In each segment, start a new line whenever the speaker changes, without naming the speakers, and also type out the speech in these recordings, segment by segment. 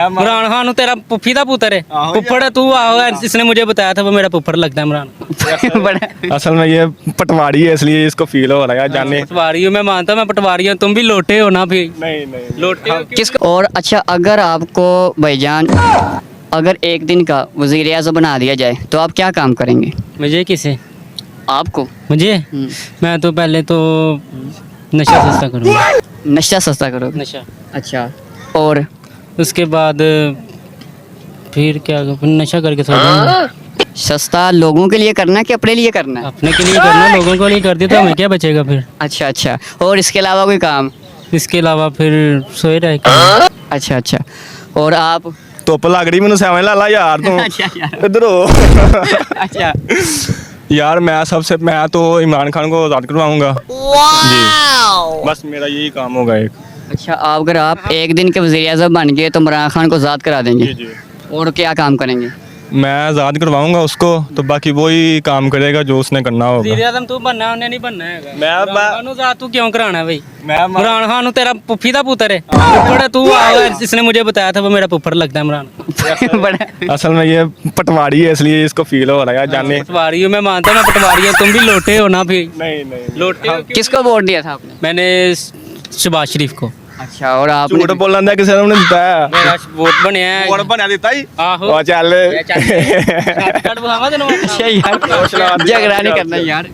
इमरान खान तेरा पुफी का पुत्र है, फुफड़ है तू। आओ, इसने मुझे बताया था वो मेरा फुफड़ लगता है इमरान।
बड़ा असल में ये पटवारी है इसलिए इसको फील हो रहा है जाने।
पटवारी हूँ, मैं मानता हूँ मैं पटवारी हूँ, तुम भी लोटे हो ना फिर।
नहीं
लोटे हो
किसको? और अच्छा, अगर आपको भाईजान अगर एक दिन का वज़ीर आज़म बना दिया जाए तो आप क्या काम करेंगे?
मुझे किसे?
आपको?
मुझे मैं तो पहले तो नशा सस्ता करूँगा।
नशा सस्ता करोगे?
नशा,
अच्छा, और
उसके बाद फिर क्या, नशा करके सो जाऊंगा।
सस्ता लोगों के लिए करना है कि अपने लिए करना है?
अपने के लिए करना, लोगों को नहीं कर दिया तो हमें क्या बचेगा फिर।
अच्छा अच्छा, और इसके अलावा कोई काम?
इसके अलावा फिर सोए रहे
अच्छा अच्छा, और आप?
धुप लग रही मैनू सैवन ला ला यार तू इधर हो।
अच्छा,
यार मैं तो इमरान खान को आज़ाद करवाऊंगा जी, बस मेरा यही काम होगा एक।
अच्छा, अगर आप एक दिन के वज़ीर आज़म बन गए तो इमरान खान को आज़ाद करा देंगे?
जी
और क्या काम करेंगे?
मैं आज़ाद करवाऊंगा उसको, तो बाकी वही काम करेगा जो उसने करना होगा।
वज़ीर आज़म तू बनना है, उन्हें नहीं बनना है।
मैं
तू क्यों कराना है भाई?
मैं
इमरान खान तेरा पुफी का पुत्र है, फुफड़ है तू। आओ, इसने मुझे बताया था वो मेरा फुफड़ लगता है इमरान।
बड़ा
असल में ये पटवारी है इसलिए इसको फील हो रहा है जाने।
पटवारी हूँ, मैं मानता हूँ मैं पटवारी हूँ, तुम भी लोटे हो ना फिर।
नहीं
लोटे हो।
किसको वोट दिया था आपने?
मैंने शहबाज शरीफ को।
अच्छा, और आपने?
झूठ बोलन दा किसी ने दिता
मेरा वोट बनया है।
वोट बना दिता ही
आहो।
ओ चल
अच्छा यार, झगड़ा नहीं करना यार।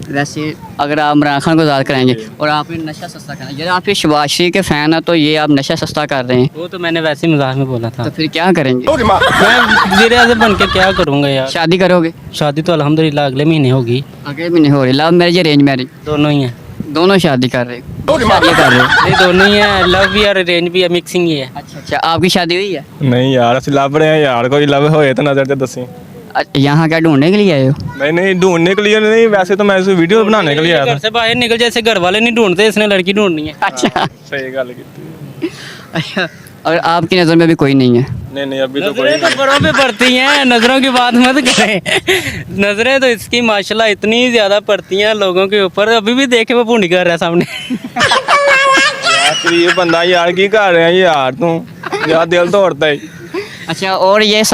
वैसे अगर आप इमरान खान को आज़ाद कराएंगे और आपने नशा सस्ता करना, यदि आप ये शहबाज शरीफ के फ़ैन हैं तो ये आप नशा सस्ता कर रहे हैं,
वो तो मैंने वैसे ही मजाक में बोला था।
तो फिर क्या करेंगे?
मैं वज़ीर आज़म बन के क्या करूँगा यार?
शादी करोगे?
शादी तो अल्हम्दुलिल्लाह अगले महीने होगी।
अगले महीने हो रही? Love marriage, arrange marriage?
दोनों ही हैं।
दोनों शादी कर रहे हो? शादी कर रहे हो?
नहीं, दोनों ही है, लव भी और अरेंज भी है, मिक्सिंग ही है।
अच्छा अच्छा, आपकी शादी हुई है?
नहीं यार असं लभ रहे हैं यार, कोई लव होए तो नजर से दसी।
यहाँ क्या ढूंढने के लिए आए हो?
नहीं ढूंढने के लिए नहीं, वैसे तो मैं इस वीडियो बनाने के लिए आया
घर
था।
से बाहर निकल, जैसे घर वाले नहीं ढूंढते, इसने लड़की ढूंढनी है।
अच्छा
सही गल की।
अच्छा, और आपकी नज़र में भी कोई नहीं है?
नहीं अभी तो कोई
नजरें तो बड़ों पे पड़ती हैं, नजरों की बात मत करें। नजरें तो इसकी माशाल्लाह इतनी ज्यादा पड़ती हैं लोगों के ऊपर, अभी भी देखे वो भूंडी कर रहा है सामने।
यार ये बंदा यार की कर रहा है यार तू, यार दिल तोड़ता है।
अच्छा, और ये